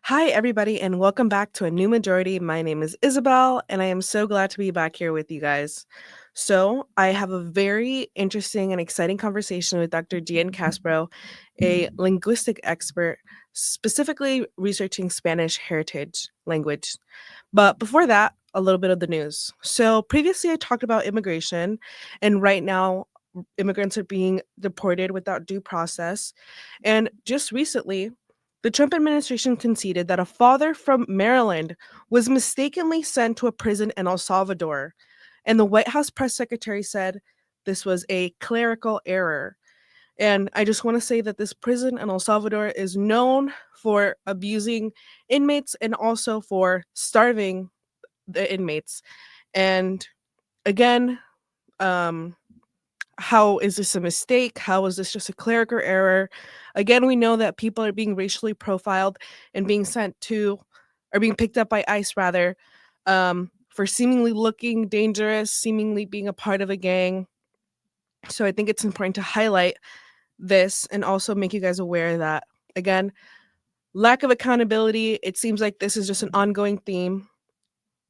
Hi, everybody, and welcome back to a new majority. My name is Isabel, and I am so glad to be back here with you guys. So, I have a very interesting and exciting conversation with Dr. Giancaspro, a linguistic expert specifically researching Spanish heritage language. But before that, a little bit of the news. So, previously I talked about immigration, and right now, immigrants are being deported without due process. And just recently, the Trump administration conceded that a father from Maryland was mistakenly sent to a prison in El Salvador. And the White House press secretary said this was a clerical error. And I just want to say that this prison in El Salvador is known for abusing inmates and also for starving the inmates. And again, um, how is this a mistake? How is this just a clerical error? Again, we know that people are being racially profiled and being sent to, or being picked up by ICE rather, for seemingly looking dangerous, seemingly being a part of a gang. So I think it's important to highlight this and also make you guys aware that, again, lack of accountability, it seems like this is just an ongoing theme,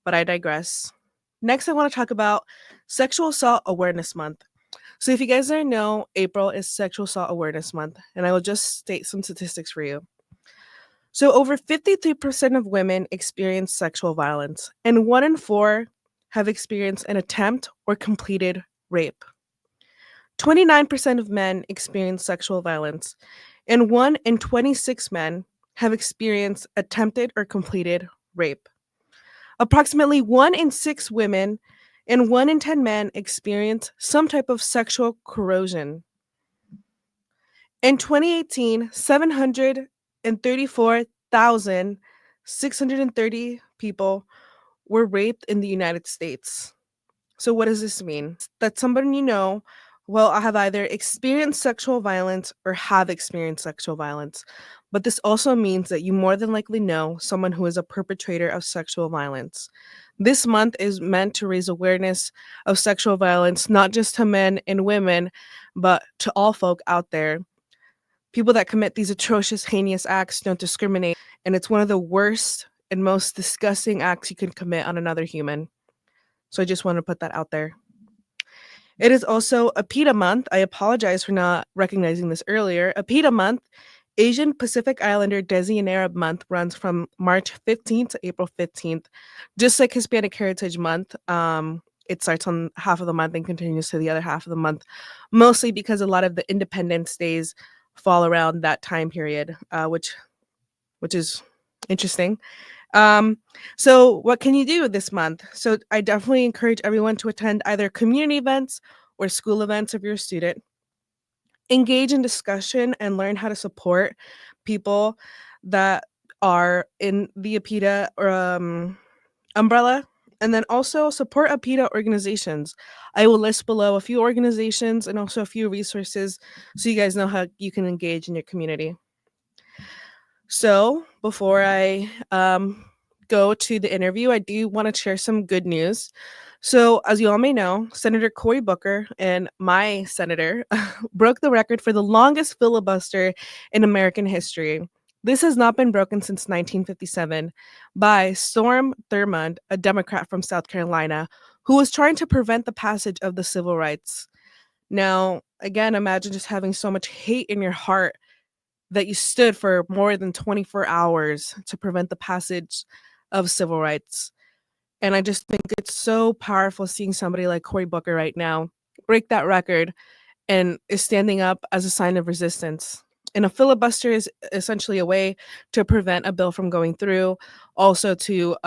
but I digress. Next, I want to talk about Sexual Assault Awareness Month. So, if you guys didn't know, April is Sexual Assault Awareness Month, and I will just state some statistics for you. So, over 53% of women experience sexual violence, and 1 in 4 have experienced an attempt or completed rape. 29% of men experience sexual violence, and 1 in 26 men have experienced attempted or completed rape. Approximately 1 in 6 women and 1 in 10 men experience some type of sexual coercion. In 2018, 734,630 people were raped in the United States. So, what does this mean? That somebody you know will have either experienced sexual violence or have experienced sexual violence. But this also means that you more than likely know someone who is a perpetrator of sexual violence. This month is meant to raise awareness of sexual violence, not just to men and women, but to all folk out there. People that commit these atrocious, heinous acts don't discriminate, and it's one of the worst and most disgusting acts you can commit on another human. So I just want to put that out there. It is also APIDA Month. I apologize for not recognizing this earlier. APIDA Month, Asian Pacific Islander Desi and Arab Month, runs from March 15th to April 15th. Just like Hispanic Heritage Month, it starts on half of the month and continues to the other half of the month, mostly because a lot of the Independence Days fall around that time period, which is interesting. Um, so what can you do this month? So I definitely encourage everyone to attend either community events or school events if you're a student. Engage in discussion and learn how to support people that are in the APIDA umbrella. And then also support APIDA organizations. I will list below a few organizations and also a few resources so you guys know how you can engage in your community. So before I go to the interview, I do want to share some good news. So, as you all may know, Senator Cory Booker and my senator broke the record for the longest filibuster in American history. This has not been broken since 1957 by Storm Thurmond, a Democrat from South Carolina, who was trying to prevent the passage of the civil rights. Now, again, imagine just having so much hate in your heart that you stood for more than 24 hours to prevent the passage of civil rights. And I just think it's so powerful seeing somebody like Cory Booker right now break that record and is standing up as a sign of resistance. And a filibuster is essentially a way to prevent a bill from going through, also to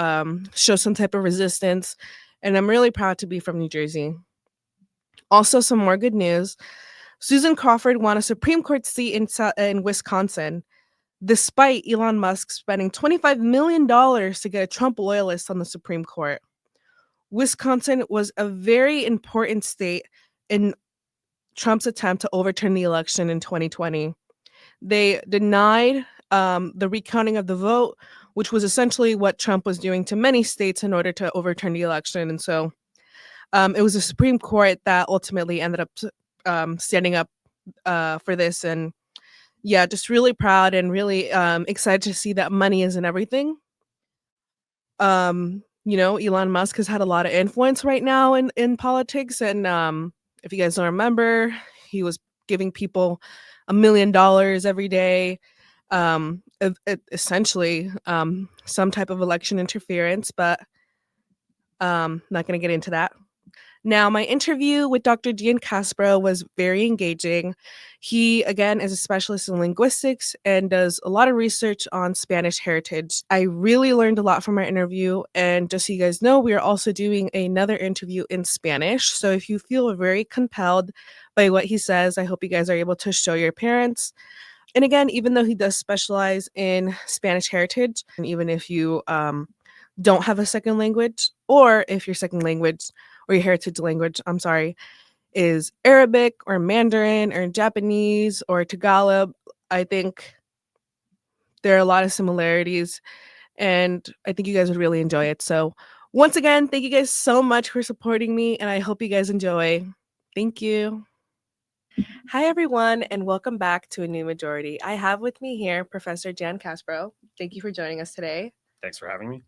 show some type of resistance. And I'm really proud to be from New Jersey. Also, some more good news. Susan Crawford won a Supreme Court seat in Wisconsin, despite Elon Musk spending $25 million to get a Trump loyalist on the Supreme Court. Wisconsin was a very important state in Trump's attempt to overturn the election in 2020. They denied the recounting of the vote, which was essentially what Trump was doing to many states in order to overturn the election. And so it was the Supreme Court that ultimately ended up standing up for this and yeah, just really proud and really excited to see that money isn't everything. Elon Musk has had a lot of influence right now in politics, and if you guys don't remember, he was giving people $1 million every day, essentially some type of election interference, but not going to get into that. Now, my interview with Dr. Giancaspro was very engaging. He, again, is a specialist in linguistics and does a lot of research on Spanish heritage. I really learned a lot from our interview. And just so you guys know, we are also doing another interview in Spanish. So if you feel very compelled by what he says, I hope you guys are able to show your parents. And again, even though he does specialize in Spanish heritage, and even if you don't have a second language, or if your second language or your heritage language, I'm sorry, is Arabic or Mandarin or Japanese or Tagalog, I think there are a lot of similarities and I think you guys would really enjoy it. So, once again, thank you guys so much for supporting me and I hope you guys enjoy. Thank you. Hi, everyone, and welcome back to A New Majority. I have with me here Professor Giancaspro. Thank you for joining us today. Thanks for having me.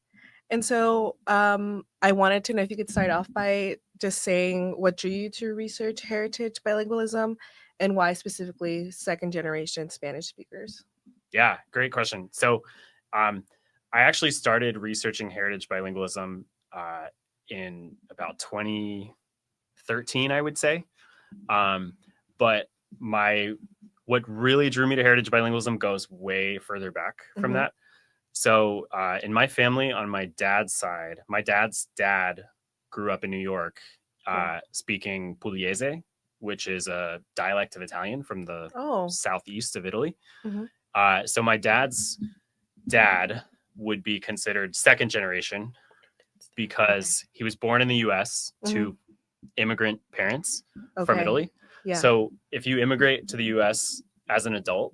And so I wanted to know if you could start off by just saying what drew you to research heritage bilingualism and why specifically second generation Spanish speakers. Yeah, great question. So I actually started researching heritage bilingualism in about 2013, I would say. But what really drew me to heritage bilingualism goes way further back from that. So in my family, on my dad's side, my dad's dad grew up in New York speaking Pugliese, which is a dialect of Italian from the southeast of Italy. So my dad's dad would be considered second generation because he was born in the U.S. to immigrant parents from Italy. Yeah. So if you immigrate to the U.S. as an adult,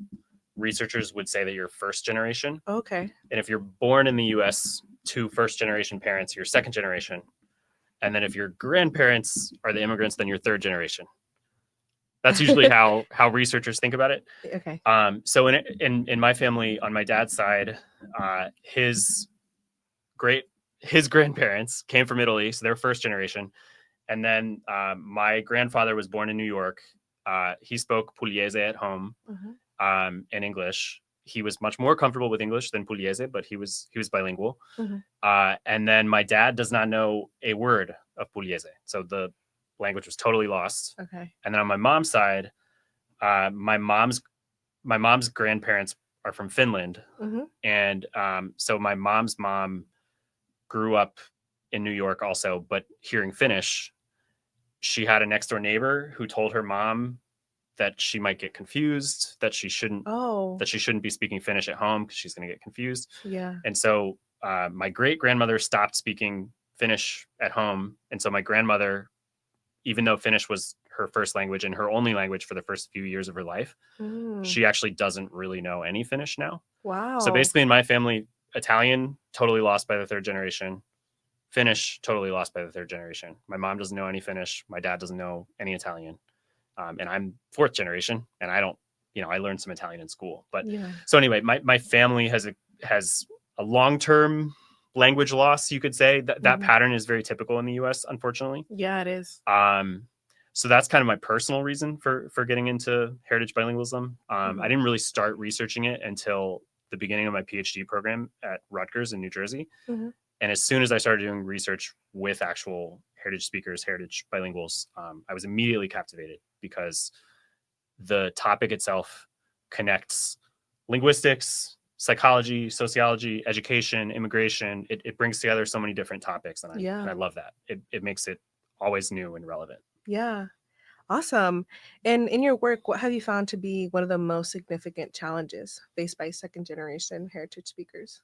researchers would say that you're first generation. Okay. And if you're born in the U.S. to first generation parents, you're second generation. And then if your grandparents are the immigrants, then you're third generation. That's usually how researchers think about it. Okay. So in my family, on my dad's side, his grandparents came from Italy, so they're first generation. And then my grandfather was born in New York. He spoke Pugliese at home in English. He was much more comfortable with English than Pugliese, but he was bilingual. And then my dad does not know a word of Pugliese, so the language was totally lost. Okay. And then on my mom's side, my mom's grandparents are from Finland, and so my mom's mom grew up in New York also, but hearing Finnish. She had a next door neighbor who told her mom that she might get confused, that she shouldn't be speaking Finnish at home because she's going to get confused. Yeah. And so my great grandmother stopped speaking Finnish at home, and so my grandmother, even though Finnish was her first language and her only language for the first few years of her life, she actually doesn't really know any Finnish now. Wow. So basically in my family, Italian, totally lost by the third generation. Finnish, totally lost by the third generation. My mom doesn't know any Finnish. My dad doesn't know any Italian. And I'm fourth generation, and I don't, I learned some Italian in school. But so anyway, my family has a long-term language loss, you could say. That pattern is very typical in the U.S., unfortunately. Yeah, it is. So that's kind of my personal reason for getting into heritage bilingualism. I didn't really start researching it until the beginning of my PhD program at Rutgers in New Jersey. And as soon as I started doing research with actual heritage speakers, heritage bilinguals, I was immediately captivated because the topic itself connects linguistics, psychology, sociology, education, immigration. It brings together so many different topics, and I love that. It makes it always new and relevant. Yeah. Awesome. And in your work, what have you found to be one of the most significant challenges faced by second generation heritage speakers?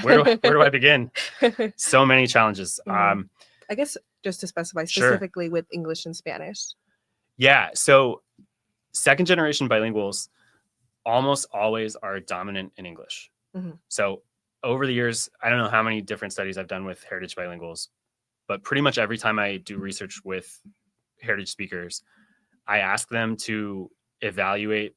Where do I begin? So many challenges. I guess just to specify specifically with English and Spanish. Yeah. So second generation bilinguals almost always are dominant in English. So over the years, I don't know how many different studies I've done with heritage bilinguals, but pretty much every time I do research with heritage speakers, I ask them to evaluate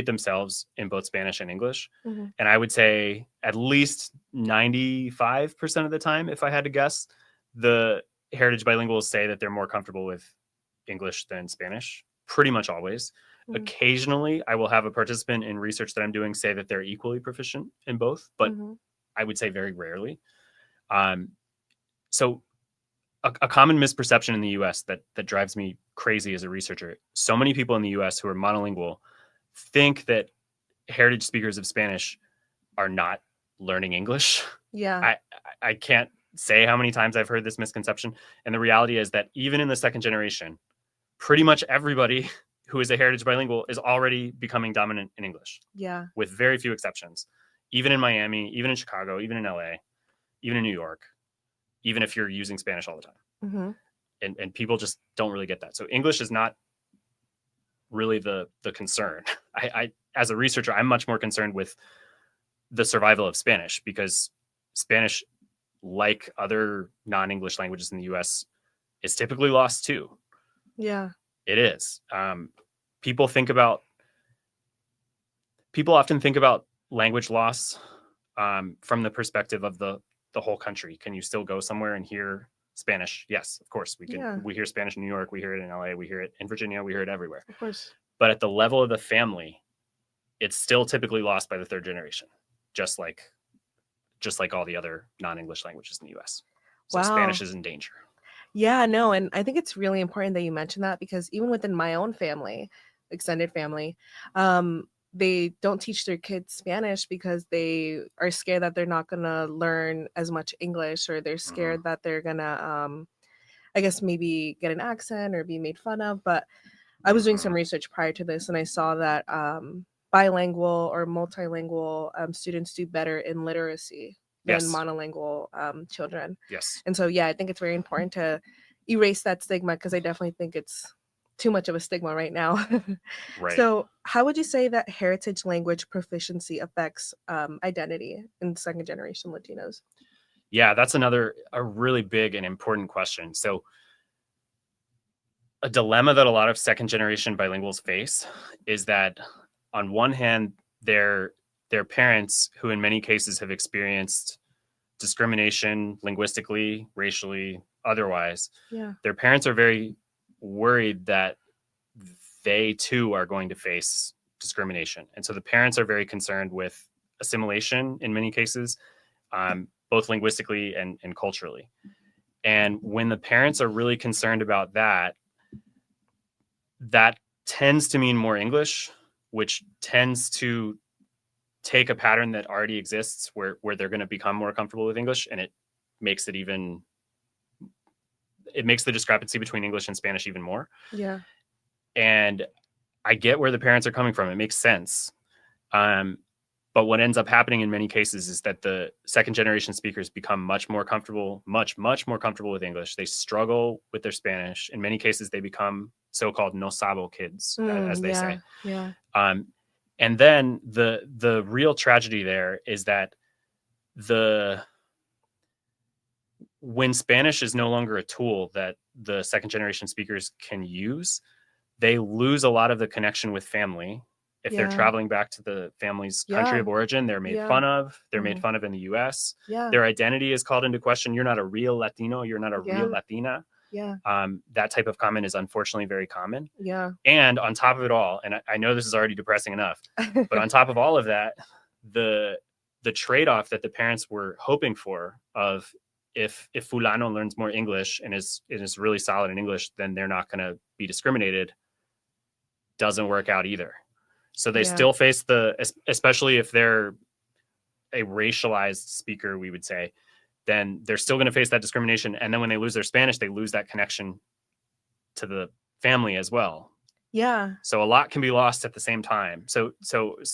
themselves in both Spanish and English. Mm-hmm. And I would say at least 95% of the time, if I had to guess, the heritage bilinguals say that they're more comfortable with English than Spanish, pretty much always. Mm-hmm. Occasionally, I will have a participant in research that I'm doing say that they're equally proficient in both, but Mm-hmm. I would say very rarely. So a common misperception in the US that drives me crazy as a researcher, so many people in the US who are monolingual think that heritage speakers of Spanish are not learning English. Yeah. I can't say how many times I've heard this misconception. And the reality is that even in the second generation, pretty much everybody who is a heritage bilingual is already becoming dominant in English. Yeah. With very few exceptions. Even in Miami, even in Chicago, even in LA, even in New York, even if you're using Spanish all the time. Mm-hmm. And people just don't really get that. So English is not really the concern. I as a researcher, I'm much more concerned with the survival of Spanish, because Spanish, like other non-English languages in the US, is typically lost too. Yeah. It is. People often think about language loss from the perspective of the whole country. Can you still go somewhere and hear Spanish? Yes, of course we can. Yeah. We hear Spanish in New York, we hear it in LA, we hear it in Virginia, we hear it everywhere. Of course. But at the level of the family, it's still typically lost by the third generation, just like all the other non-English languages in the US. So Wow. Spanish is in danger. Yeah, no, and I think it's really important that you mentioned that, because even within my own family, extended family, they don't teach their kids Spanish because they are scared that they're not gonna learn as much English, or they're scared that they're gonna, I guess maybe get an accent or be made fun of. But I was doing some research prior to this, and I saw that bilingual or multilingual students do better in literacy than Yes. monolingual children. Yes. And so, yeah, I think it's very important to erase that stigma, because I definitely think it's too much of a stigma right now. Right. So how would you say that heritage language proficiency affects identity in second generation Latinos? Yeah, that's a really big and important question. So a dilemma that a lot of second generation bilinguals face is that, on one hand, their parents, who in many cases have experienced discrimination linguistically, racially, otherwise, Yeah. their parents are very worried that they too are going to face discrimination. And so the parents are very concerned with assimilation in many cases, both linguistically and culturally. And when the parents are really concerned about that, that tends to mean more English, which tends to take a pattern that already exists where they're going to become more comfortable with English, and it makes the discrepancy between English and Spanish even more. Yeah. And I get where the parents are coming from. It makes sense. But what ends up happening in many cases is that the second generation speakers become much more comfortable with English. They struggle with their Spanish. In many cases, they become so-called no sabo kids, as they say. Yeah. And then the real tragedy there is that when Spanish is no longer a tool that the second generation speakers can use, they lose a lot of the connection with family. If they're traveling back to the family's country of origin, they're made fun of. They're made fun of in the US. Yeah. Their identity is called into question. You're not a real Latino. You're not a real Latina. Yeah. That type of comment is unfortunately very common. Yeah. And on top of it all, and I know this is already depressing enough, but on top of all of that, the trade-off that the parents were hoping for of, if fulano learns more English and is really solid in English, then they're not going to be discriminated, doesn't work out either. So they still face especially if they're a racialized speaker, we would say, then they're still going to face that discrimination. And then when they lose their Spanish, they lose that connection to the family as well. Yeah. So a lot can be lost at the same time. So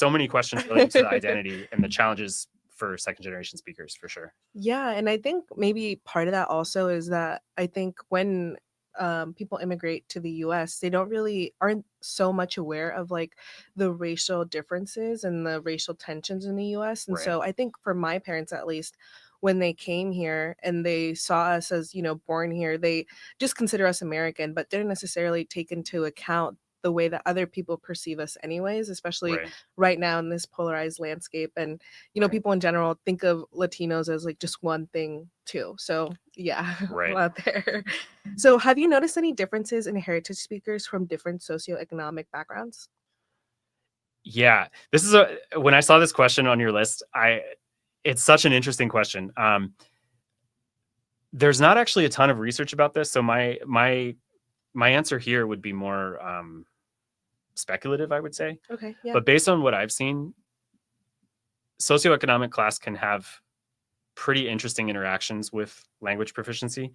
many questions related to the identity and the challenges for second generation speakers, for sure. Yeah. And I think maybe part of that also is that I think when people immigrate to the US, they aren't so much aware of like the racial differences and the racial tensions in the US. And so I think for my parents, at least, when they came here and they saw us as, born here, they just consider us American, but didn't necessarily take into account the way that other people perceive us anyways, especially Right. right now in this polarized landscape. And, Right. people in general think of Latinos as like just one thing too. So yeah, a Right. lot there. So have you noticed any differences in heritage speakers from different socioeconomic backgrounds? Yeah. This is when I saw this question on your list, it's such an interesting question. There's not actually a ton of research about this, so my answer here would be more speculative, I would say. Okay, yeah. But based on what I've seen, socioeconomic class can have pretty interesting interactions with language proficiency.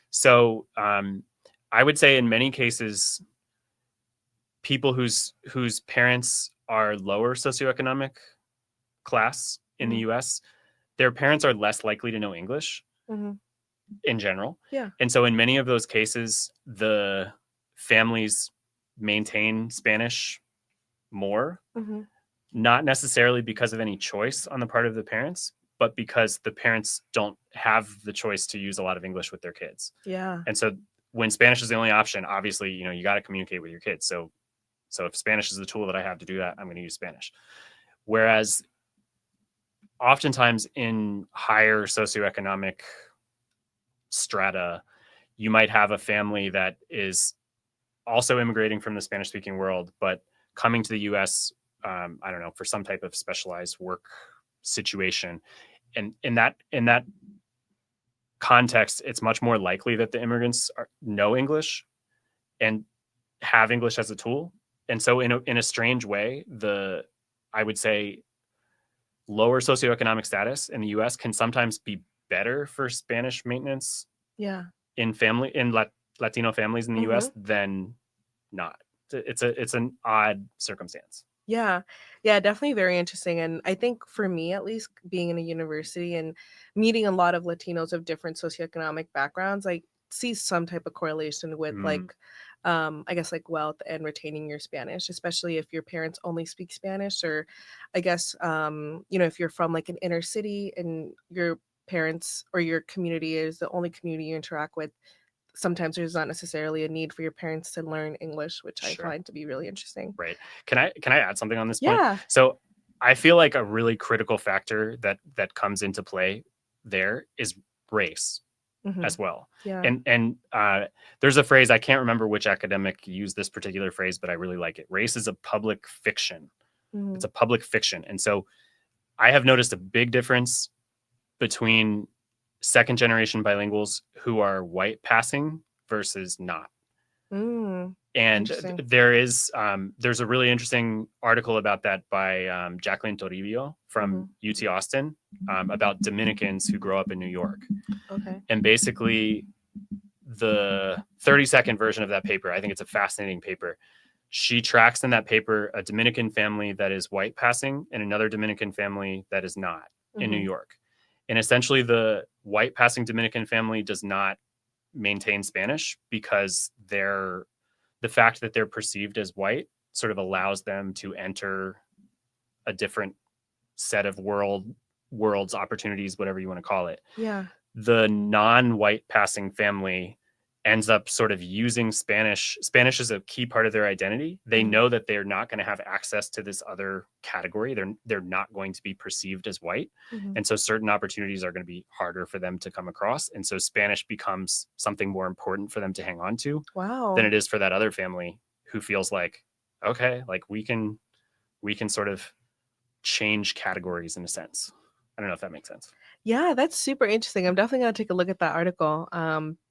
So I would say in many cases, people whose parents are lower socioeconomic class in the Mhm, US, their parents are less likely to know English mhm. in general. Yeah. And so in many of those cases, the families maintain Spanish more, Mhm. not necessarily because of any choice on the part of the parents, but because the parents don't have the choice to use a lot of English with their kids. Yeah. And so when Spanish is the only option, obviously, you got to communicate with your kids. So if Spanish is the tool that I have to do that, I'm going to use Spanish. Whereas oftentimes in higher socioeconomic strata, you might have a family that is also immigrating from the Spanish speaking world, but coming to the US, I don't know, for some type of specialized work situation. And in that context, it's much more likely that the immigrants know English and have English as a tool. And so in a strange way, I would say lower socioeconomic status in the US can sometimes be better for Spanish maintenance Yeah. in Latino families in the US Mhm. than not. It's an odd circumstance. Yeah. Yeah, definitely very interesting, and I think for me, at least, being in a university and meeting a lot of Latinos of different socioeconomic backgrounds, I see some type of correlation with, Mm, like, I guess, like, wealth and retaining your Spanish, especially if your parents only speak Spanish or I guess, if you're from, like, an inner city and your parents or your community is the only community you interact with, sometimes there's not necessarily a need for your parents to learn English, which I sure. find to be really interesting. Right. Can I add something on this point? Yeah. So I feel like a really critical factor that comes into play there is race Mhm. as well. Yeah. And there's a phrase, I can't remember which academic used this particular phrase, but I really like it. Race is a public fiction. It's Mhm. a public fiction. And so I have noticed a big difference between second generation bilinguals who are white passing versus not. Mm. And Interesting. there's a really interesting article about that by Jacqueline Toribio from Mhm. UT Austin, about Dominicans who grow up in New York. Okay. And basically, the 30-second version of that paper, I think it's a fascinating paper. She tracks in that paper a Dominican family that is white passing and another Dominican family that is not in New Mhm. York. And essentially, the white passing Dominican family does not maintain Spanish because the fact that they're perceived as white sort of allows them to enter a different set of worlds, opportunities, whatever you want to call it. Yeah. The non-white passing family ends up sort of using Spanish is a key part of their identity. They Mhm. know that they're not going to have access to this other category. They're not going to be perceived as white, Mhm. and so certain opportunities are going to be harder for them to come across, and so Spanish becomes something more important for them to hang on to than Wow. it is for that other family who feels like, okay, like we can sort of change categories in a sense. I don't know if that makes sense. Yeah, that's super interesting. I'm definitely gonna take a look at that article,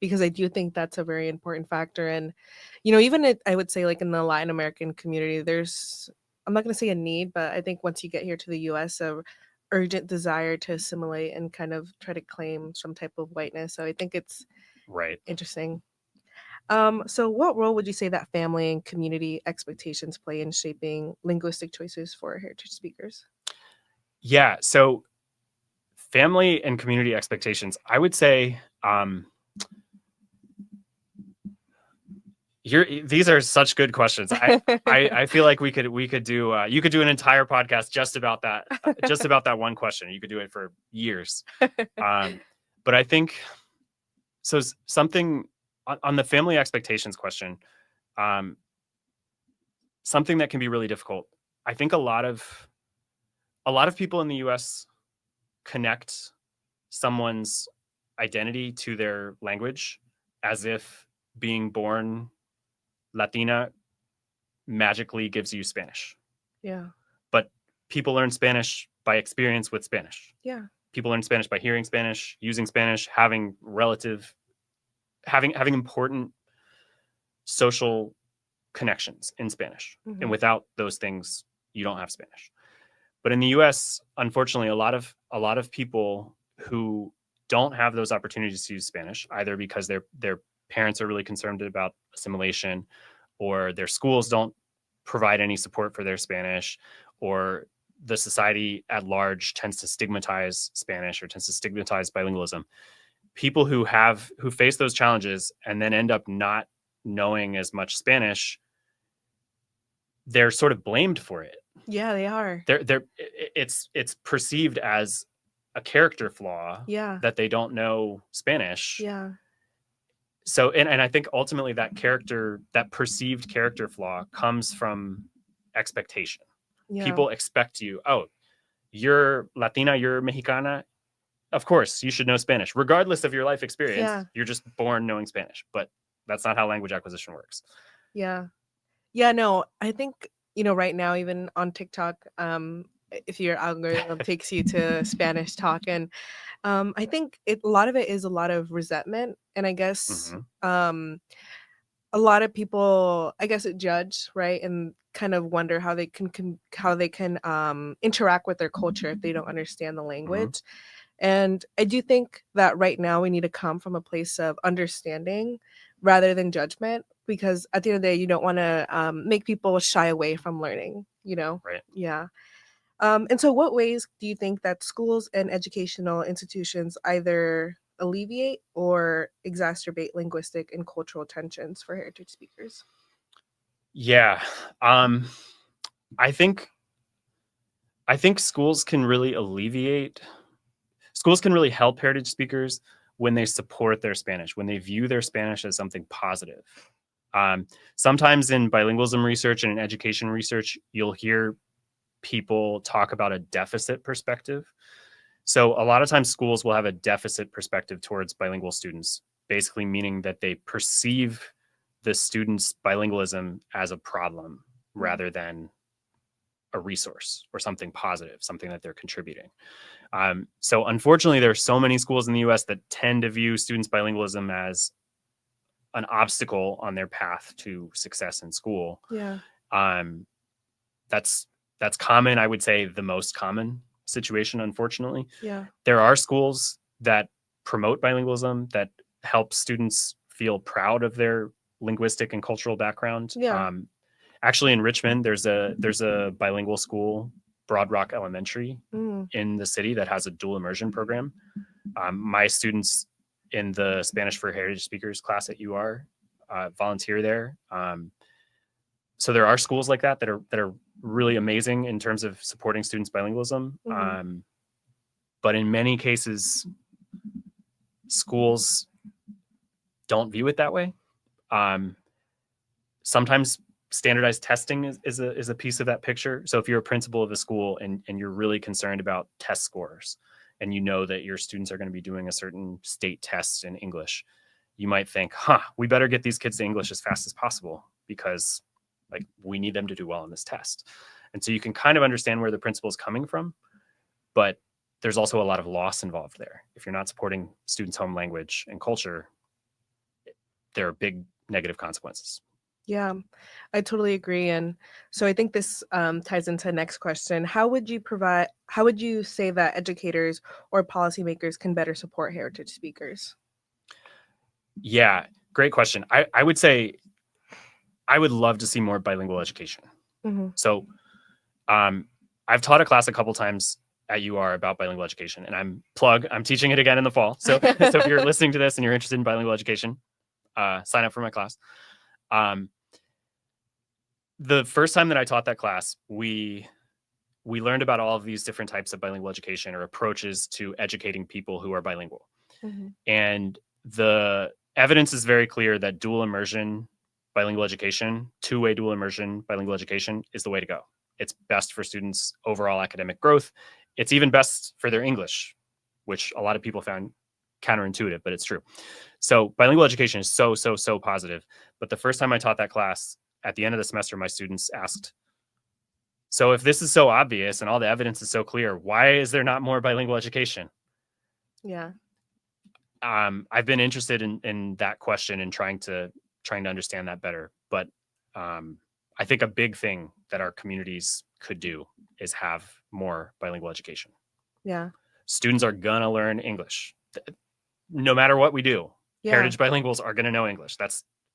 because I do think that's a very important factor. And, even I would say, like in the Latin American community, I'm not gonna say a need, but I think once you get here to the US, a urgent desire to assimilate and kind of try to claim some type of whiteness. So I think it's Right. interesting. So what role would you say that family and community expectations play in shaping linguistic choices for heritage speakers? Yeah. So family and community expectations, I would say, these are such good questions. I feel like we could do you could do an entire podcast just about that one question. You could do it for years. Um, but I think so. Something on the family expectations question. Um, something that can be really difficult. I think a lot of people in the US connect someone's identity to their language as if being born Latina magically gives you Spanish. Yeah. But people learn Spanish by experience with Spanish. Yeah. People learn Spanish by hearing Spanish, using Spanish, having important social connections in Spanish. Mm-hmm. And without those things, you don't have Spanish. But in the US, unfortunately, a lot of people who don't have those opportunities to use Spanish, either because their parents are really concerned about assimilation, or their schools don't provide any support for their Spanish, or the society at large tends to stigmatize Spanish or tends to stigmatize bilingualism. People who face those challenges and then end up not knowing as much Spanish, they're sort of blamed for it. Yeah, they are. It's perceived as a character flaw. Yeah. That they don't know Spanish. Yeah. So, and I think ultimately that perceived character flaw comes from expectation. Yeah. People expect you, oh, you're Latina, you're Mexicana, of course you should know Spanish, regardless of your life experience. Yeah. You're just born knowing Spanish, but that's not how language acquisition works. Yeah. Yeah, no, I think, right now, even on TikTok, if your algorithm takes you to Spanish talk, and I think a lot of it is a lot of resentment, and I guess a lot of people, I guess, judge, right, and kind of wonder how they can interact with their culture if they don't understand the language. And I do think that right now we need to come from a place of understanding rather than judgment, because at the end of the day, you don't want to make people shy away from learning, Right. Yeah. And so what ways do you think that schools and educational institutions either alleviate or exacerbate linguistic and cultural tensions for heritage speakers? Yeah. I think schools can really help heritage speakers when they support their Spanish, when they view their Spanish as something positive. Sometimes in bilingualism research and in education research, you'll hear people talk about a deficit perspective. So a lot of times schools will have a deficit perspective towards bilingual students, basically meaning that they perceive the students' bilingualism as a problem rather than a resource or something positive, something that they're contributing. So unfortunately, there are so many schools in the US that tend to view students' bilingualism as an obstacle on their path to success in school. Yeah. That's common. I would say the most common situation, unfortunately. Yeah. There are schools that promote bilingualism, that help students feel proud of their linguistic and cultural background. Yeah. Actually, in Richmond, there's a bilingual school, Broad Rock Elementary, in the city that has a dual immersion program. My students in the Spanish for Heritage Speakers class at UR volunteer there. So there are schools like that are really amazing in terms of supporting students' bilingualism. But in many cases, schools don't view it that way. Sometimes standardized testing is a piece of that picture. So if you're a principal of a school and you're really concerned about test scores, and you know that your students are going to be doing a certain state test in English, you might think, we better get these kids to English as fast as possible because we need them to do well on this test. And so you can kind of understand where the principal is coming from, but there's also a lot of loss involved there. If you're not supporting students' home language and culture, there are big negative consequences. Yeah, I totally agree. And so I think this ties into the next question. How would you say that educators or policymakers can better support heritage speakers? Yeah, great question. I would say I would love to see more bilingual education. So I've taught a class a couple times at UR about bilingual education, and I'm teaching it again in the fall. So if you're listening to this and you're interested in bilingual education, sign up for my class. The first time that I taught that class, we learned about all of these different types of bilingual education or approaches to educating people who are bilingual. And the evidence is very clear that dual immersion bilingual education, two-way dual immersion bilingual education is the way to go. It's best for students' overall academic growth. It's even best for their English, which a lot of people found counterintuitive, but it's true. So bilingual education is so positive. But the first time I taught that class, at the end of the semester, my students asked, so if this is so obvious and all the evidence is so clear, why is there not more bilingual education? Yeah. I've been interested in that question and trying to understand that better. But I think a big thing that our communities could do is have more bilingual education. Yeah. Students are gonna learn English, no matter what we do. Yeah. Heritage bilinguals are gonna know English.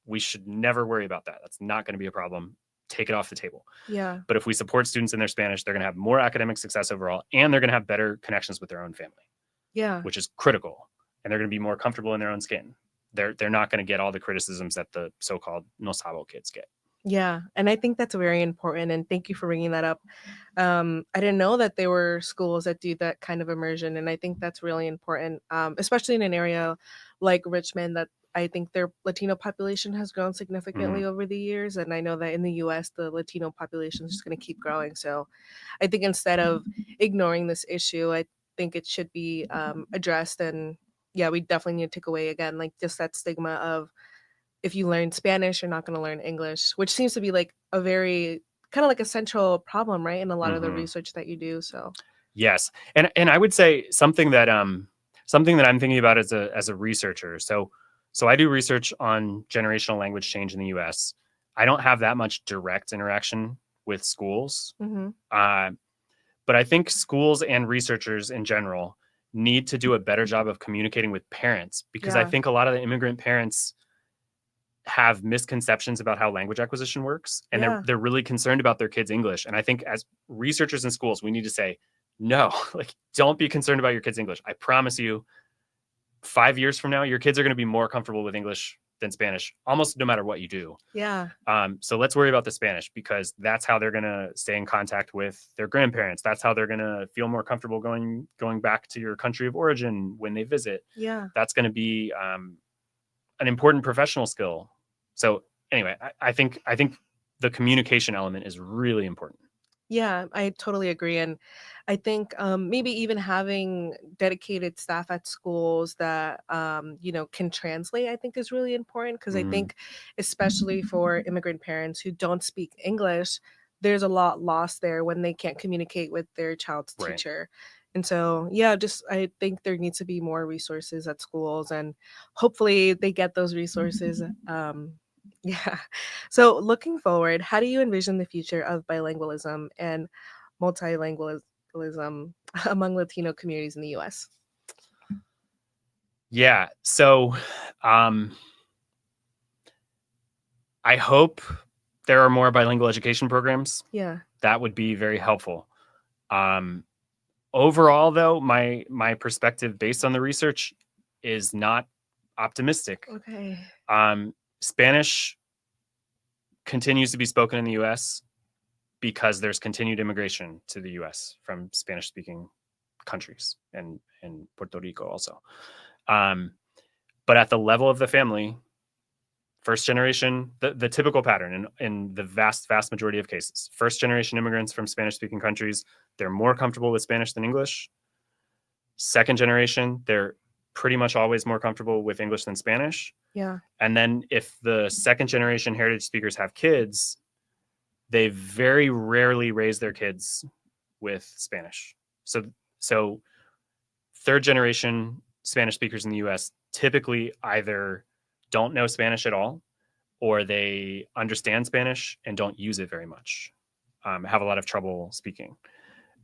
We should never worry about that. That's not gonna be a problem. Take it off the table. Yeah. But if we support students in their Spanish, they're gonna have more academic success overall, and they're gonna have better connections with their own family. Yeah. Which is critical. And they're going to be more comfortable in their own skin. They're not going to get all the criticisms that the so-called no sabo kids get. Yeah, and I think that's very important, and thank you for bringing that up. I didn't know that there were schools that do that kind of immersion, and I think that's really important, especially in an area like Richmond that I think their Latino population has grown significantly over the years, and I know that in the US, the Latino population is just going to keep growing. So I think instead of ignoring this issue, I think it should be addressed. And yeah, we definitely need to take away again, like just that stigma of if you learn Spanish, you're not going to learn English, which seems to be like a very kind of like a central problem, right? In a lot of the research that you do. So yes, and I would say something that I'm thinking about as a researcher. So I do research on generational language change in the U.S. I don't have that much direct interaction with schools, but I think schools and researchers in general need to do a better job of communicating with parents, because I think a lot of the immigrant parents have misconceptions about how language acquisition works, and they're really concerned about their kids' English. And I think as researchers in schools, we need to say, no, like, don't be concerned about your kids' English. I promise you, 5 years from now, your kids are going to be more comfortable with English than Spanish, almost no matter what you do. Yeah. So let's worry about the Spanish, because that's how they're going to stay in contact with their grandparents. That's how they're going to feel more comfortable going back to your country of origin when they visit. Yeah. That's going to be an important professional skill. So anyway, I think the communication element is really important. Yeah, I totally agree. And I think maybe even having dedicated staff at schools that, can translate, I think is really important. Because I think, especially for immigrant parents who don't speak English, there's a lot lost there when they can't communicate with their child's teacher. And so, yeah, just I think there needs to be more resources at schools, and hopefully they get those resources. Yeah. So looking forward, how do you envision the future of bilingualism and multilingualism among Latino communities in the US? Yeah. So I hope there are more bilingual education programs. Yeah. That would be very helpful. Overall, though, my perspective based on the research is not optimistic. Okay. Spanish continues to be spoken in the U.S. because there's continued immigration to the U.S. from Spanish-speaking countries and Puerto Rico also. But at the level of the family, first generation, the typical pattern in the vast majority of cases, first generation immigrants from Spanish-speaking countries, they're more comfortable with Spanish than English. Second generation, they're pretty much always more comfortable with English than Spanish. Yeah. And then if the second generation heritage speakers have kids, they very rarely raise their kids with Spanish. So third generation Spanish speakers in the US typically either don't know Spanish at all, or they understand Spanish and don't use it very much, have a lot of trouble speaking.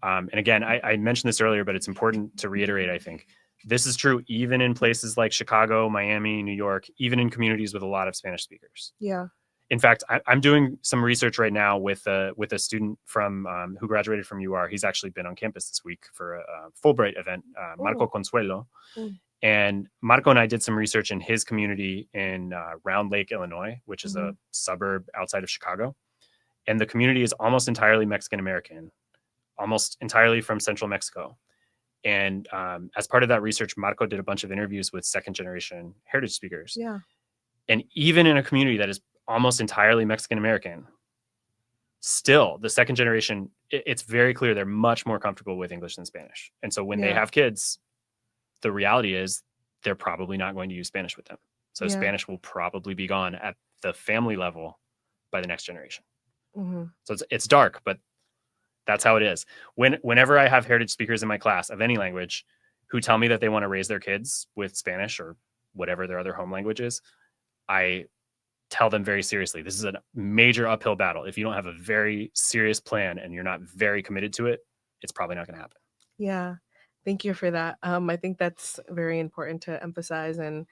And again, I mentioned this earlier, but it's important to reiterate, I think. This is true even in places like Chicago, Miami, New York, even in communities with a lot of Spanish speakers. Yeah. In fact, I'm doing some research right now with a student from who graduated from UR. He's actually been on campus this week for a Fulbright event, Marco Consuelo. And Marco and I did some research in his community in Round Lake, Illinois, which is a suburb outside of Chicago. And the community is almost entirely Mexican-American, almost entirely from central Mexico. And as part of that research, Marco did a bunch of interviews with second-generation heritage speakers. Yeah. And even in a community that is almost entirely Mexican American, still the second generation, it's very clear they're much more comfortable with English than Spanish. And so when they have kids, the reality is they're probably not going to use Spanish with them. So Spanish will probably be gone at the family level by the next generation. So it's dark, but that's how it is. Whenever I have heritage speakers in my class of any language who tell me that they want to raise their kids with Spanish or whatever their other home language is, I tell them very seriously, this is a major uphill battle. If you don't have a very serious plan and you're not very committed to it, it's probably not going to happen. Yeah. Thank you for that. I think that's very important to emphasize. And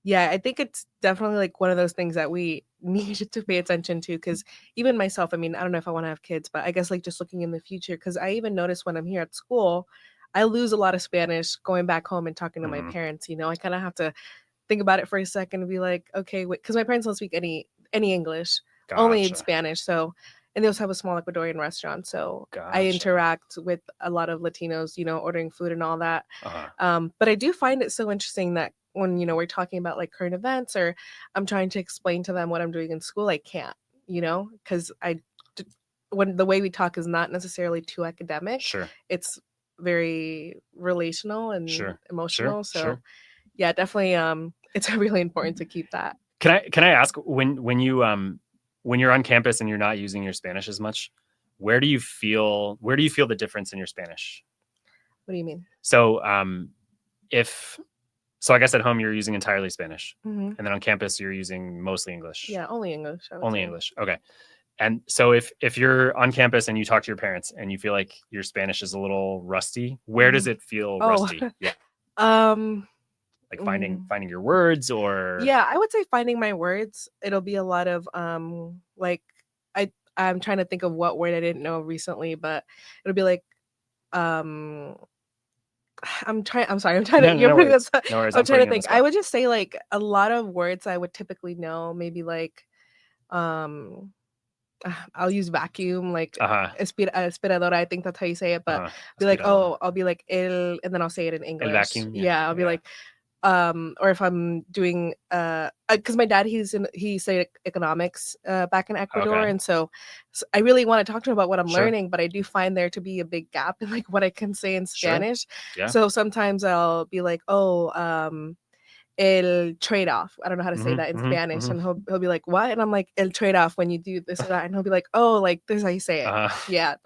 yeah, I think it's definitely like one of those things that we needed to pay attention to, because even myself, I mean, I don't know if I want to have kids, but I guess like just looking in the future, because I even notice when I'm here at school, I lose a lot of Spanish going back home and talking to my parents. You know, I kind of have to think about it for a second and be like, okay, wait, because my parents don't speak any English, only in Spanish. So, and they also have a small Ecuadorian restaurant. So I interact with a lot of Latinos, you know, ordering food and all that. But I do find it so interesting that when, you know, we're talking about like current events or I'm trying to explain to them what I'm doing in school, I can't, you know, because when the way we talk is not necessarily too academic. It's very relational and emotional. So yeah, definitely it's really important to keep that. Can I ask, when you're on campus and you're not using your Spanish as much, where do you feel the difference in your Spanish? What do you mean? So I guess at home you're using entirely Spanish, and then on campus you're using mostly English. Yeah, only English. Only English. Okay. And so if you're on campus and you talk to your parents and you feel like your Spanish is a little rusty, where does it feel rusty? Yeah. Like finding your words, or yeah, I would say finding my words. It'll be a lot of like I'm trying to think of what word I didn't know recently, but it'll be like I'm sorry, I'm trying to no worries. I'm trying to think. I would just say like a lot of words I would typically know, maybe like I'll use vacuum, like aspiradora. I think that's how you say it, but be like, oh, I'll be like el, and then I'll say it in English. El vacuum, I'll be like, or if I'm doing, because my dad he studied economics back in Ecuador, and so I really want to talk to him about what I'm learning, but I do find there to be a big gap in like what I can say in Spanish. So sometimes I'll be like, oh, el trade-off. I don't know how to say that in Spanish. And he'll be like, what? And I'm like, el trade-off, when you do this or that. And he'll be like, oh, like this is how you say it. Yeah,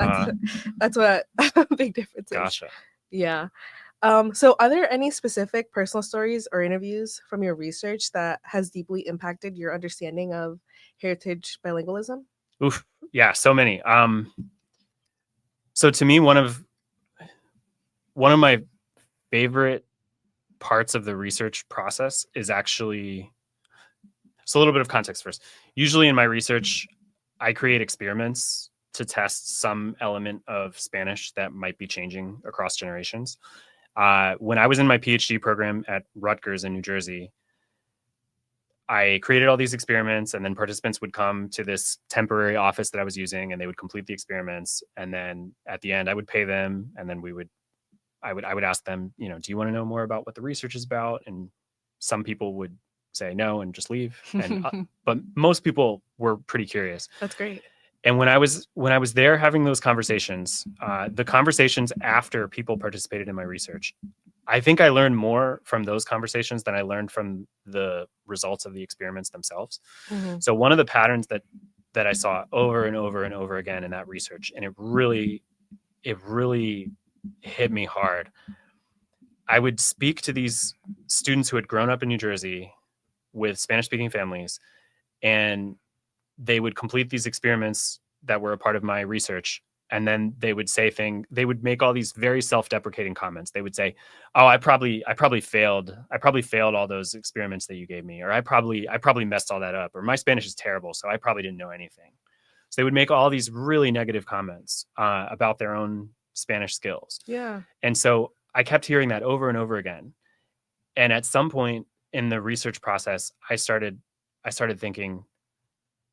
that's what a big difference is. Gotcha. Yeah. So are there any specific personal stories or interviews from your research that has deeply impacted your understanding of heritage bilingualism? Oof. Yeah, so many. So to me, one of my favorite parts of the research process is actually, so a little bit of context first. Usually in my research, I create experiments to test some element of Spanish that might be changing across generations. When I was in my PhD program at Rutgers in New Jersey, I created all these experiments, and then participants would come to this temporary office that I was using, and they would complete the experiments. And then at the end, I would pay them, and then I would ask them, you know, do you want to know more about what the research is about? And some people would say no and just leave. And but most people were pretty curious. That's great. And when I was there having those conversations, the conversations after people participated in my research, I think I learned more from those conversations than I learned from the results of the experiments themselves. So one of the patterns that I saw over and over and over again in that research, and it really hit me hard. I would speak to these students who had grown up in New Jersey with Spanish-speaking families, and they would complete these experiments that were a part of my research. And then they would make all these very self-deprecating comments. They would say, oh, I probably failed all those experiments that you gave me, or I probably messed all that up, or my Spanish is terrible, so I probably didn't know anything. So they would make all these really negative comments about their own Spanish skills. Yeah. And so I kept hearing that over and over again. And at some point in the research process, I started thinking,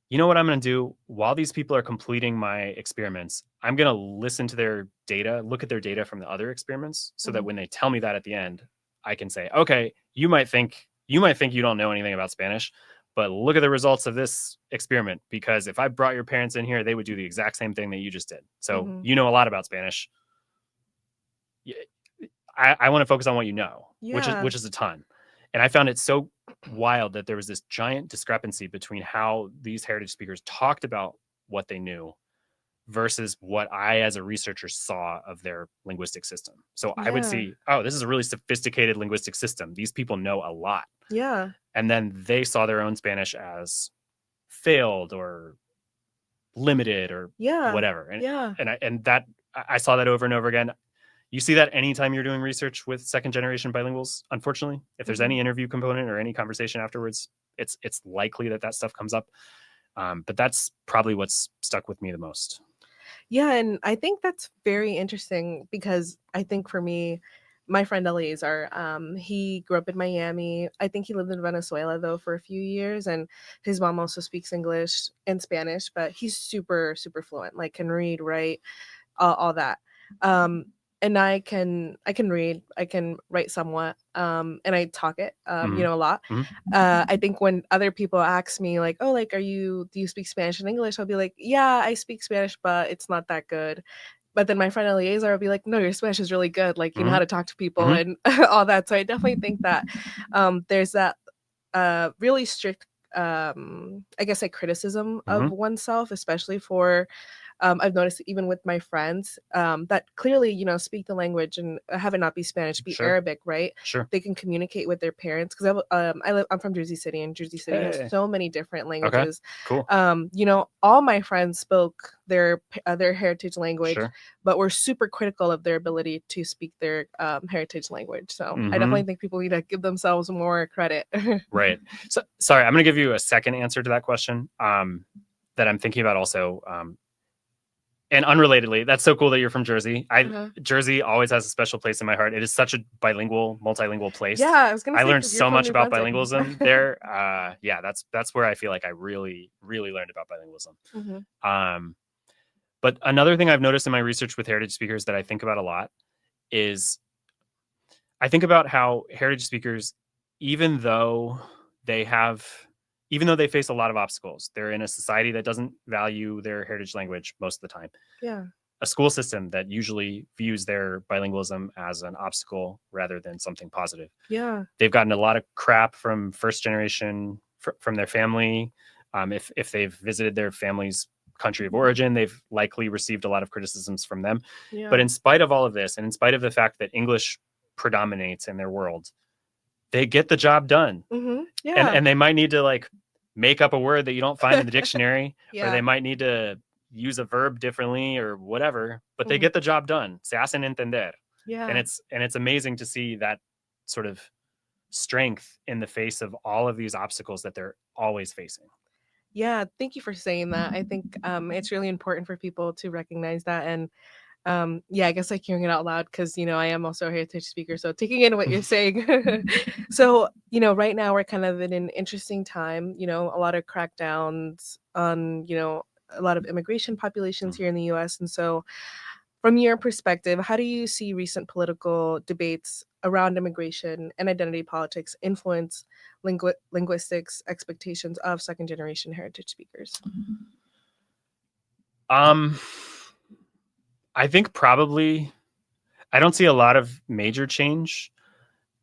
you know what I'm going to do? While these people are completing my experiments, I'm going to listen to their data, look at their data from the other experiments, so that when they tell me that at the end, I can say, okay, you might think you don't know anything about Spanish, but look at the results of this experiment, because if I brought your parents in here, they would do the exact same thing that you just did. So you know a lot about Spanish. I want to focus on what you know, which is a ton. And I found it so wild that there was this giant discrepancy between how these heritage speakers talked about what they knew versus what I, as a researcher, saw of their linguistic system. So I would see, oh, this is a really sophisticated linguistic system. These people know a lot. Yeah. And then they saw their own Spanish as failed or limited or whatever. And I saw that over and over again. You see that anytime you're doing research with second generation bilinguals, unfortunately. If there's any interview component or any conversation afterwards, it's likely that stuff comes up. But that's probably what's stuck with me the most. Yeah, and I think that's very interesting because I think for me, my friend Eleazar, he grew up in Miami. I think he lived in Venezuela though for a few years, and his mom also speaks English and Spanish, but he's super, super fluent, like can read, write, all that. And I can read, I can write somewhat, and I talk it, a lot. I think when other people ask me like, oh, like, do you speak Spanish and English? I'll be like, yeah, I speak Spanish, but it's not that good. But then my friend Eleazar will be like, no, your Spanish is really good. Like, you know how to talk to people and all that. So I definitely think that there's that really strict, I guess, like criticism of oneself, especially for I've noticed even with my friends that clearly, speak the language and have it not be Spanish, be Arabic, right? Sure. They can communicate with their parents. Because I'm from Jersey City, and Jersey City has so many different languages. Okay. Cool. All my friends spoke their heritage language, but were super critical of their ability to speak their heritage language. So I definitely think people need to give themselves more credit. Right. So sorry, I'm going to give you a second answer to that question that I'm thinking about also. And unrelatedly, that's so cool that you're from Jersey. Jersey always has a special place in my heart. It is such a bilingual, multilingual place. Yeah, I was gonna say, learned so much about bilingualism there. That's where I feel like I really, really learned about bilingualism. But another thing I've noticed in my research with heritage speakers that I think about a lot is I think about how heritage speakers, even though they face a lot of obstacles, they're in a society that doesn't value their heritage language most of the time. Yeah. A school system that usually views their bilingualism as an obstacle rather than something positive. Yeah. They've gotten a lot of crap from first generation, from their family. If they've visited their family's country of origin, they've likely received a lot of criticisms from them. Yeah. But in spite of all of this, and in spite of the fact that English predominates in their world, they get the job done. Yeah. And they might need to like make up a word that you don't find in the dictionary, or they might need to use a verb differently or whatever, but they get the job done. Se hacen entender. Yeah. And it's amazing to see that sort of strength in the face of all of these obstacles that they're always facing. Yeah, thank you for saying that. I think it's really important for people to recognize that. And I guess like hearing it out loud, because I am also a heritage speaker, so taking in what you're saying. So right now we're kind of in an interesting time. A lot of crackdowns on a lot of immigration populations here in the U.S. And so from your perspective, how do you see recent political debates around immigration and identity politics influence linguistics expectations of second generation heritage speakers? I think probably I don't see a lot of major change.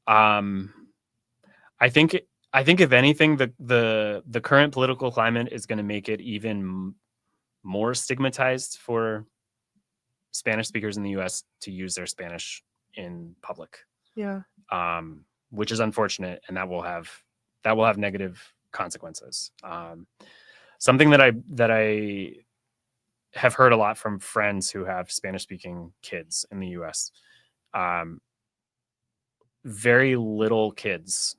I think if anything, the current political climate is going to make it even more stigmatized for Spanish speakers in the U.S. to use their Spanish in public. Yeah. Which is unfortunate, and that will have negative consequences. Something that I have heard a lot from friends who have Spanish speaking kids in the U.S. Very little kids.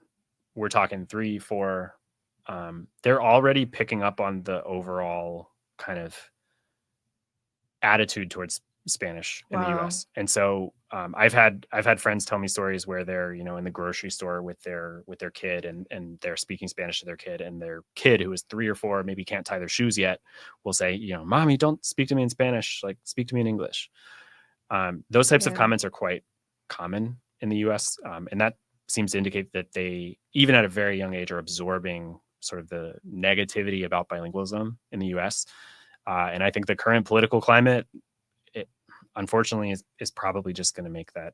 We're talking 3, 4. They're already picking up on the overall kind of attitude towards Spanish in the U.S. And so I've had friends tell me stories where they're in the grocery store with their kid and they're speaking Spanish to their kid, and their kid, who is 3 or 4, maybe can't tie their shoes yet, will say, "Mommy, don't speak to me in Spanish, like speak to me in English." Those types of comments are quite common in the U.S. And that seems to indicate that they, even at a very young age, are absorbing sort of the negativity about bilingualism in the U.S. And I think the current political climate, unfortunately, is probably just going to make that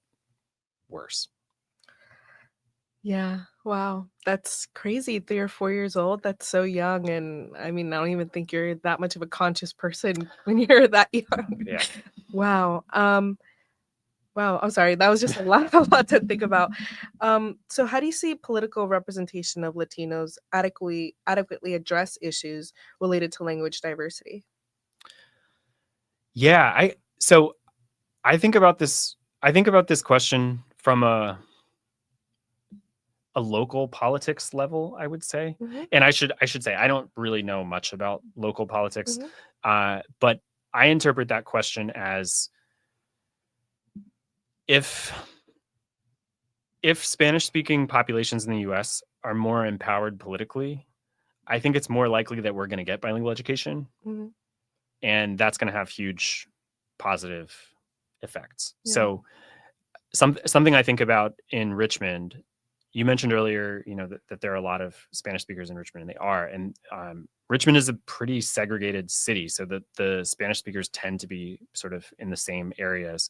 worse. Yeah. Wow. That's crazy. 3 or 4 years old. That's so young. And I mean, I don't even think you're that much of a conscious person when you're that young. Yeah. Wow. Wow. I'm sorry. That was just a lot to think about. So how do you see political representation of Latinos adequately address issues related to language diversity? Yeah. I think about this. I think about this question from a local politics level, I would say. Hmm. And I should say I don't really know much about local politics, Hmm. but I interpret that question as if Spanish speaking populations in the US are more empowered politically, I think it's more likely that we're going to get bilingual education, Hmm. and that's going to have huge positive effects. Yeah. So something I think about in Richmond, you mentioned earlier, that there are a lot of Spanish speakers in Richmond, and they are. And Richmond is a pretty segregated city, so that the Spanish speakers tend to be sort of in the same areas.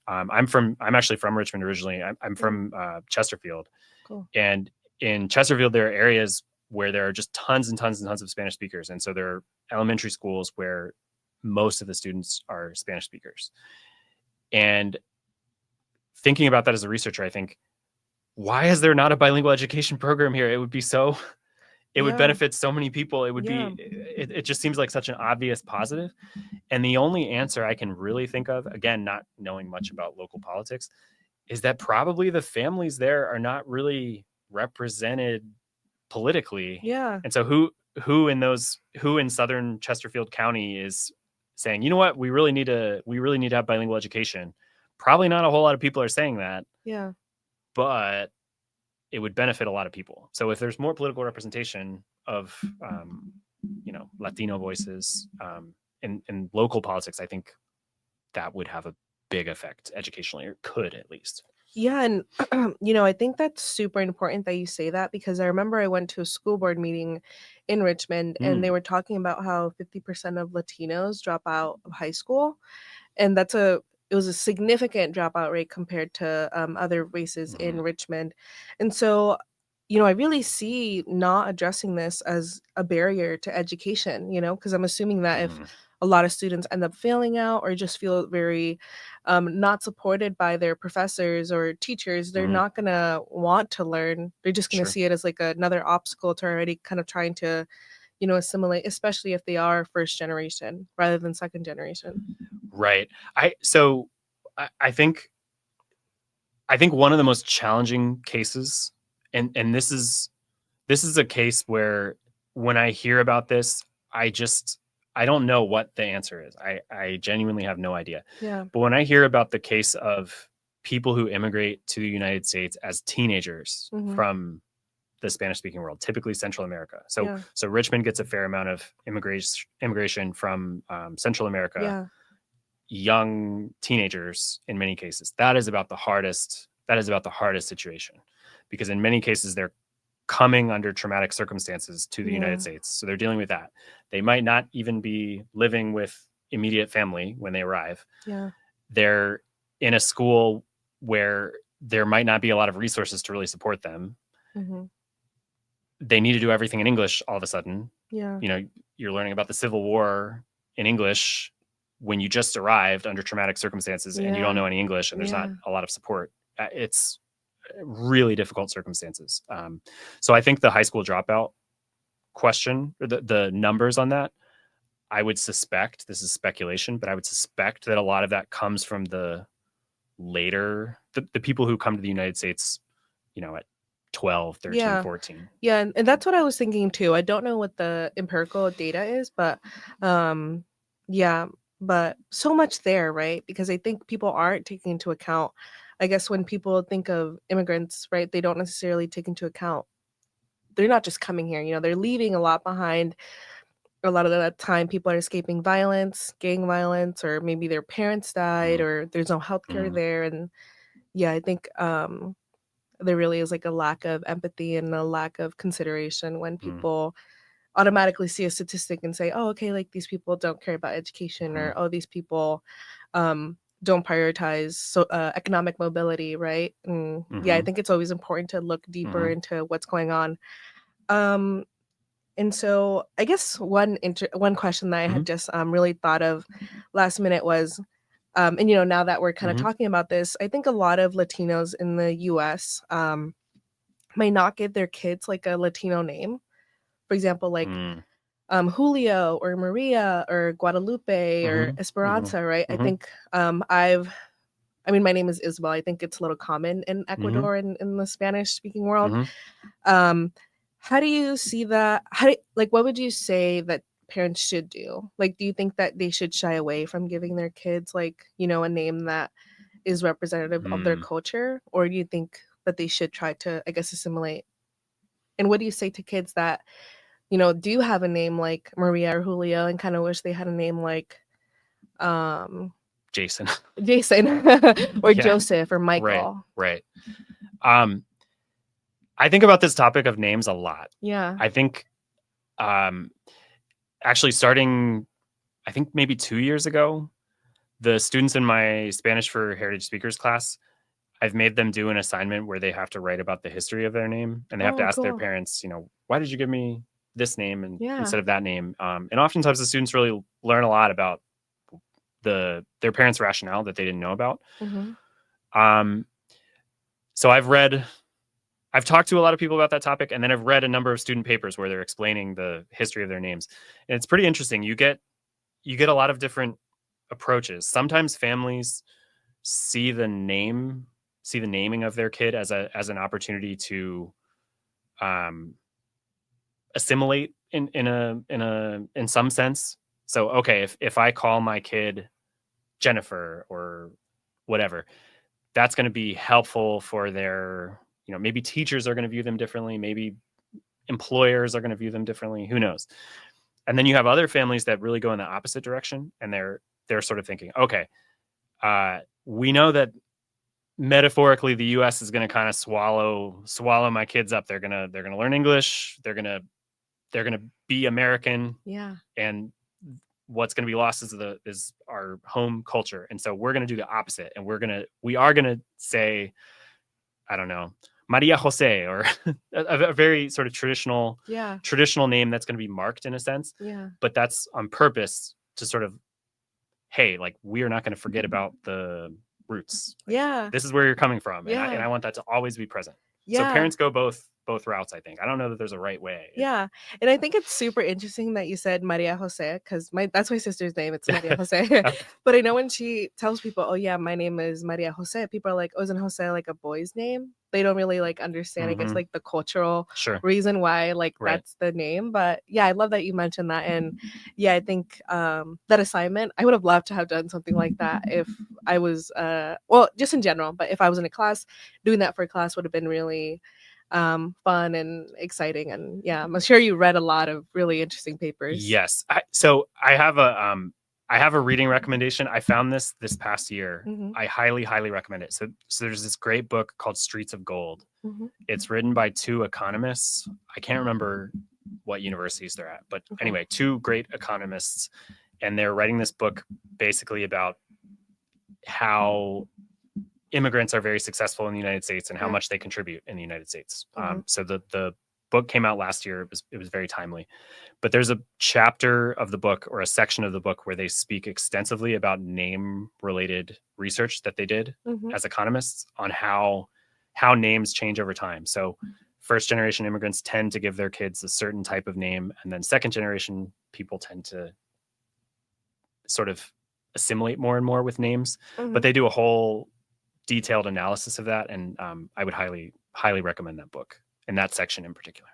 I'm actually from Richmond originally. I'm Mm, from Chesterfield, cool. and in Chesterfield there are areas where there are just tons and tons and tons of Spanish speakers, and so there are elementary schools where most of the students are Spanish speakers. And thinking about that as a researcher, I think, why is there not a bilingual education program here? It would Yeah. benefit so many people. Yeah. It just seems like such an obvious positive. And the only answer I can really think of, again, not knowing much about local politics, is that probably the families there are not really represented politically. Yeah. And so who in southern Chesterfield County is saying, you know what, we really need to have bilingual education? Probably not a whole lot of people are saying that, Yeah. but it would benefit a lot of people. So if there's more political representation of Latino voices in local politics, I think that would have a big effect educationally, or could at least. Yeah, and I think that's super important that you say that because I remember I went to a school board meeting in Richmond and they Mm, were talking about how 50% of Latinos drop out of high school. And it was a significant dropout rate compared to other races mhm, in Richmond. And so, I really see not addressing this as a barrier to education, because I'm assuming that if mhm, a lot of students end up failing out or just feel very not supported by their professors or teachers, they're mhm. not going to want to learn. They're just going to Sure. see it as like another obstacle to already kind of trying to, assimilate, especially if they are first generation rather than second generation. Right. I think one of the most challenging cases, and this is a case where when I hear about this, I don't know what the answer is. I genuinely have no idea. Yeah. But when I hear about the case of people who immigrate to the United States as teenagers Mhm. from the Spanish speaking world, typically Central America. Yeah. So Richmond gets a fair amount of immigration from Central America, Yeah. young teenagers in many cases. That is about the hardest. That is about the hardest situation, because in many cases they're coming under traumatic circumstances to the United Yeah. States. So they're dealing with that. They might not even be living with immediate family when they arrive. Yeah. They're in a school where there might not be a lot of resources to really support them. Mhm. They need to do everything in English all of a sudden. Yeah. You're learning about the Civil War in English when you just arrived under traumatic circumstances and you don't Yeah. know any English and there's not Yeah. a lot of support. It's really difficult circumstances. So I think the high school dropout question, or the numbers on that, I would suspect, this is speculation, but I would suspect that a lot of that comes from the people who come to the United States, at 12, 13, Yeah. 14. Yeah, and that's what I was thinking too. I don't know what the empirical data is, but um yeah, but so much there, right? Because I think people aren't taking into account, I guess when people think of immigrants, right, they don't necessarily take into account they're not just coming here, they're leaving a lot behind. A lot of the time people are escaping violence, gang violence, or maybe their parents died Mm, or there's no healthcare mm, there. And yeah, I think there really is like a lack of empathy and a lack of consideration when Mm. people automatically see a statistic and say, oh, okay, like these people don't care about education, Mhm. or oh, these people don't prioritize economic mobility, right? And yeah, I Mhm. think it's always important to look deeper Mhm. into what's going on. And so I guess one question that I had Mhm. just really thought of last minute was, and now that we're kind of Mhm. talking about this, I think a lot of Latinos in the U.S. Might not give their kids like a Latino name. For example, like Mm. Julio or Maria or Guadalupe or Mhm. Mhm. Esperanza, right? I Mhm. think my name is Isabel. I think it's a little common in Mhm. Ecuador and in the Spanish speaking world. Mhm. Um, how do you see that? What would you say that parents should do? Like, do you think that they should shy away from giving their kids like, a name that is representative of their Mm. culture? Or do you think that they should try to, I guess, assimilate? And what do you say to kids that, do have a name like Maria or Julio and kind of wish they had a name like um Jason. Jason or Yeah. Joseph or Right. Michael? Right. I think about this topic of names a lot. Yeah. I think actually starting, I think maybe 2 years ago, the students in my Spanish for Heritage Speakers class, I've made them do an assignment where they have to write about the history of their name, and they have to Oh, ask their cool. parents, why did you give me this name Yeah. instead of that name? And oftentimes the students really learn a lot about their parents' rationale that they didn't know about. Mm-hmm. So I've talked to a lot of people about that topic, and then I've read a number of student papers where they're explaining the history of their names, and it's pretty interesting. You get a lot of different approaches. Sometimes families see the naming of their kid as an opportunity to assimilate in some sense. So okay, if I call my kid Jennifer or whatever, that's going to be helpful for their, maybe teachers are going to view them differently, maybe employers are going to view them differently, who knows. And then you have other families that really go in the opposite direction, and they're sort of thinking, okay, we know that metaphorically the US is going to kind of swallow my kids up. They're going to learn English, they're going to be American, Yeah. and what's going to be lost is our home culture. And so we're going to do the opposite, and we are going to say, I don't know, Maria Jose, or a very sort of traditional name that's going to be marked in a sense. Yeah. But that's on purpose to sort of, hey, like, we are not going to forget about the roots. Like, Yeah. this is where you're coming from, and Yeah. I want that to always be present. So Yeah. parents go both routes, I think. I don't know that there's a right way. Yeah. And I think it's super interesting that you said Maria Jose, because that's my sister's name. It's Maria Jose. Okay. But I know when she tells people, oh yeah, my name is Maria Jose, people are like, oh, isn't Jose like a boy's name? They don't really like understand, I guess, like the cultural Sure. reason why like Right. that's the name. But yeah, I love that you mentioned that. And yeah, I think that assignment, I would have loved to have done something like that if I was well, just in general, but if I was in a class, doing that for a class would have been really fun and exciting. And yeah, I'm sure you read a lot of really interesting papers. Yes. So I have a reading recommendation. I found this past year. Mm-hmm. I highly recommend it. So there's this great book called Streets of Gold. Mm-hmm. It's written by two economists. I can't remember what universities they're at, but anyway, two great economists, and they're writing this book basically about how immigrants are very successful in the United States and how much they contribute in the United States. So the book came out last year. It was very timely. But there's a chapter of the book, or a section of the book, where they speak extensively about name-related research that they did as economists on how names change over time. So first-generation immigrants tend to give their kids a certain type of name, and then second-generation people tend to sort of assimilate more and more with names. But they do a whole detailed analysis of that, and I would highly recommend that book, and that section in particular.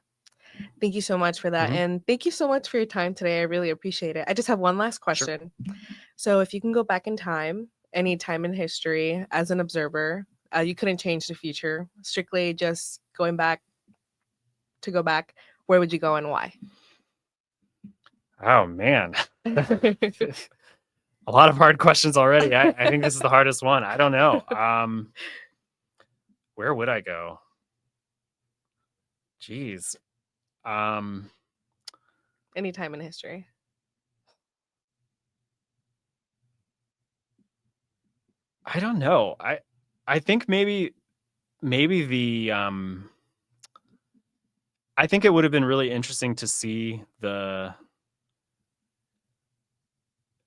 Thank you so much for that. And thank you so much for your time today. I really appreciate it. I just have one last question. Sure. So if you can go back in time, any time in history, as an observer, you couldn't change the future, strictly just going back to go back, where would you go and why? Oh man. A lot of hard questions already. I think this is the hardest one. I don't know. Where would I go? Jeez. Um, Any time in history. I don't know. I think maybe the I think it would have been really interesting to see the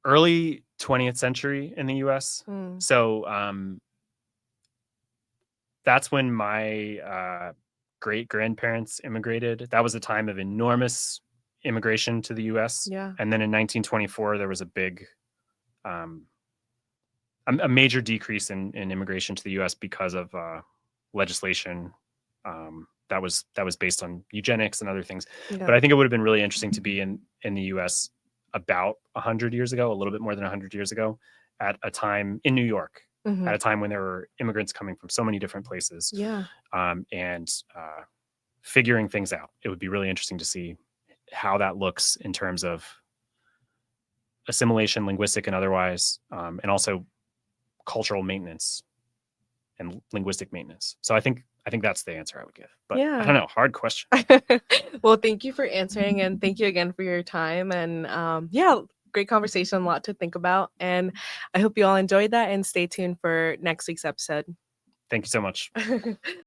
early 20th century in the US. Mm. So that's when my great grandparents immigrated. That was a time of enormous immigration to the US. Yeah. And then in 1924, there was a big, a major decrease in immigration to the US because of legislation that was based on eugenics and other things. Yeah. But I think it would have been really interesting to be in the US about 100 years ago, a little bit more than 100 years ago, at a time in New York, Mhm. at a time when there were immigrants coming from so many different places, Yeah. and figuring things out. It would be really interesting to see how that looks in terms of assimilation, linguistic and otherwise, and also cultural maintenance and linguistic maintenance. So I think that's the answer I would give. But I don't know, hard question. Well, thank you for answering, and thank you again for your time. And yeah, great conversation, a lot to think about. And I hope you all enjoyed that, and stay tuned for next week's episode. Thank you so much.